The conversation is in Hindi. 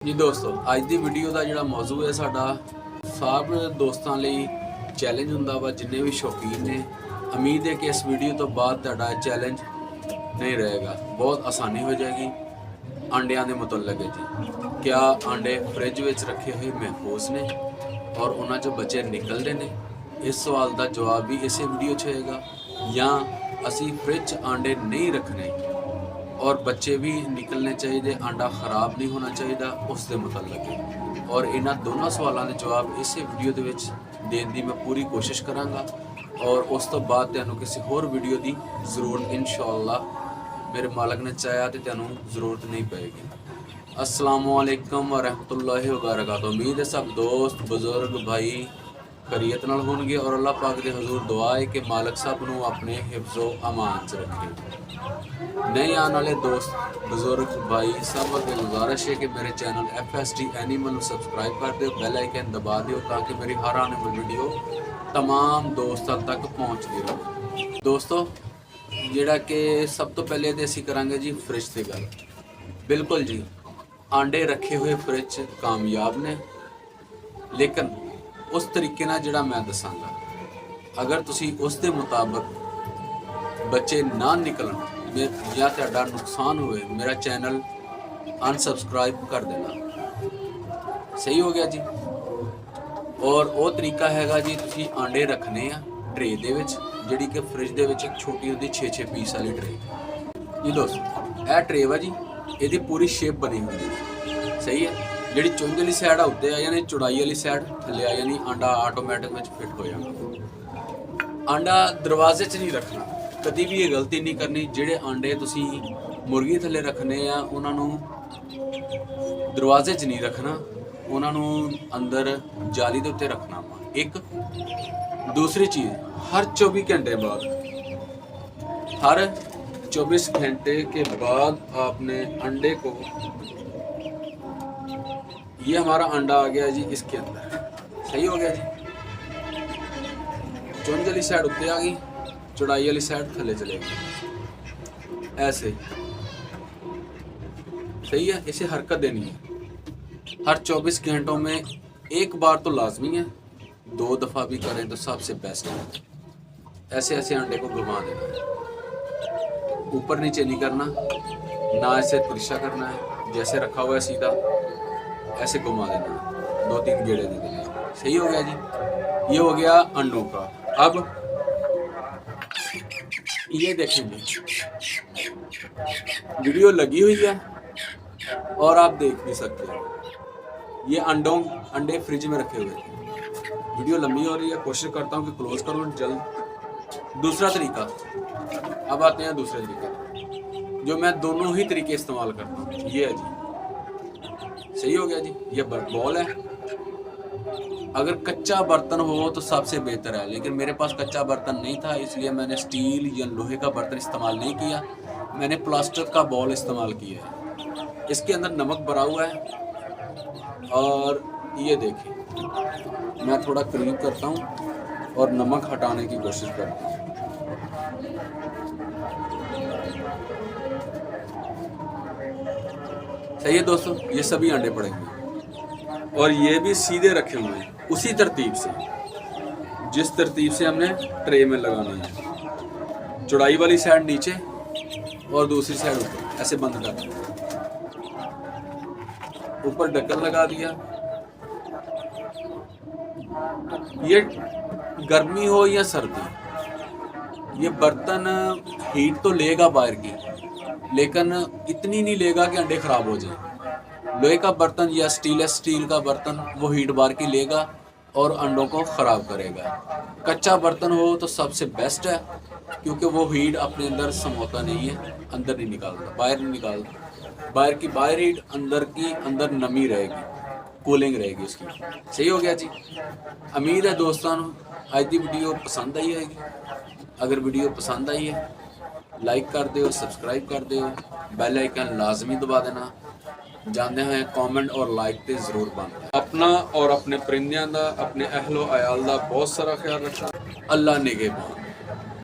जी दोस्तों, अज की वीडियो का जोड़ा मौजू है साडा सब दोस्तों लिए चैलेंज हुंदा वा जिन्ने भी शौकीन ने। उम्मीद है कि इस वीडियो तो बाद तुहाडा चैलेंज नहीं रहेगा, बहुत आसानी हो जाएगी। आंडियां दे मुतल्लक है जी, क्या आंडे फ्रिज विच रखे हुए महफूज ने और उन्हां चों बच्चे निकलते हैं? इस सवाल का जवाब भी इस वीडियो च होएगा। या असी फ्रिज आंडे नहीं रखने और बच्चे भी निकलने चाहिए, आंडा खराब नहीं होना चाहिए, उसके मुतल्लक है। और इन्होंने दोनों सवालों के जवाब इस वीडियो के देने की मैं पूरी कोशिश कराँगा और उस तो बाद तुहानू किसी होर वीडियो की जरूरत इंशाअल्लाह मेरे मालक ने चाहा तो तुहानू जरूरत नहीं पेगी। अस्सलामुअलैकुम वरहमतुल्लाहि वबरकातुहू। उम्मीद है सब दोस्त बुजुर्ग भाई खैरियत नाल होणगे और अल्लाह पाक दे हजूर दुआ है कि मालक सब नू अपने हिफ्ज़ो अमान च रखे। नए आने वाले दोस्त बुजुर्ग भाई सब अगे गुजारिश है कि मेरे चैनल FSD एनिमल सब्सक्राइब कर दो, बेल आइकन दबा दो ताकि मेरी हर आने वाली वीडियो तमाम दोस्तों तक पहुँचती रहे। दोस्तों जिहड़ा कि सब तो पहले तो असीं करांगे जी फ्रिज की गल। बिल्कुल जी, आंडे रखे हुए फ्रिज कामयाब ने, लेकिन उस तरीके नाल जिहड़ा मैं दसांगा, अगर तुसी उस दे मुताबिक बच्चे ना निकलन या तुहाडा नुकसान होए, मेरा चैनल अनसबसक्राइब कर देना। सही हो गया जी। और वो तरीका हैगा जी, तुसी आंडे रखने आ ट्रे दे विच, जिहड़ी कि फ्रिज दे विच छोटी होंदी 6-6 पीस वाली ट्रे। जी दोस्तों, यह ट्रे वा जी, इसकी पूरी शेप बनी हुई है। सही है। जी चुंझ वाली सैड उत्ते आ जानी, चौड़ाई वाली सैड थले आ जानी, आंडा आटोमैटिक में फिट हो जाना। आंडा दरवाजे च नहीं रखना, कभी भी ये गलती नहीं करनी। जिहड़े आंडे तुसी मुर्गी थले रखने आ उन्होंने दरवाजे च नहीं रखना, उन्होंने अंदर जाली के उत्ते रखना। एक दूसरी चीज़, हर 24 घंटे बाद, हर 24 घंटे के बाद आपने अंडे को, ये हमारा अंडा आ गया जी इसके अंदर। सही हो गया जी। चुंझ वाली साइड उत्ते आ गई, चौड़ाई वाली साइड थले चले गई, ऐसे। सही है। इसे हरकत देनी है हर 24 घंटों में एक बार तो लाजमी है, 2 दफ़ा भी करें तो सबसे बेस्ट है। ऐसे ऐसे अंडे को घुमा देना है, ऊपर नीचे नहीं करना, ना ऐसे तिरछा करना है, जैसे रखा हुआ है सीधा ऐसे घुमा देना है, 2-3 गेड़े दे देना। सही हो गया जी। ये हो गया अंडों का। अब ये देखेंगे, वीडियो लगी हुई है और आप देख भी सकते हैं। ये अंडे फ्रिज में रखे हुए थे। वीडियो लंबी हो रही है, कोशिश करता हूँ कि क्लोज करूँ जल्द। दूसरा तरीका, अब आते हैं दूसरे तरीके जो मैं दोनों ही तरीके इस्तेमाल करता हूँ। ये है जी। सही हो गया जी। ये बॉल है। अगर कच्चा बर्तन हो तो सबसे बेहतर है, लेकिन मेरे पास कच्चा बर्तन नहीं था, इसलिए मैंने स्टील या लोहे का बर्तन इस्तेमाल नहीं किया, मैंने प्लास्टिक का बॉल इस्तेमाल किया है। इसके अंदर नमक भरा हुआ है और ये देखिए, मैं थोड़ा करीब करता हूँ और नमक हटाने की कोशिश करता हूँ। सही है दोस्तों, ये सभी अंडे पड़ेंगे और ये भी सीधे रखे हुए हैं उसी तरतीब से, जिस तरतीब से हमने ट्रे में लगाना है। चौड़ाई वाली साइड नीचे और दूसरी साइड ऊपर, ऐसे बंद कर दिया, ऊपर ढक्कन लगा दिया। ये गर्मी हो या सर्दी, ये बर्तन हीट तो लेगा बाहर की, लेकिन इतनी नहीं लेगा कि अंडे खराब हो जाए। लोहे का बर्तन या स्टील का बर्तन वो हीट बाहर की लेगा और अंडों को ख़राब करेगा। कच्चा बर्तन हो तो सबसे बेस्ट है, क्योंकि वो हीट अपने अंदर समाता नहीं है, अंदर नहीं निकालता, बाहर नहीं निकालता। बाहर हीट, अंदर की अंदर नमी रहेगी, कूलिंग रहेगी उसकी। सही हो गया जी। उम्मीद है दोस्तों आज की वीडियो पसंद आई होगी। अगर वीडियो पसंद आई है लाइक कर दो, सब्सक्राइब कर दो, बैल आइकन लाजमी दबा देना। जानते हैं कमेंट और लाइक तो जरूर बनता है। अपना और अपने परिंदियां दा, अपने अहलो अयाल दा बहुत सारा ख्याल रखना। अल्लाह निगहबान।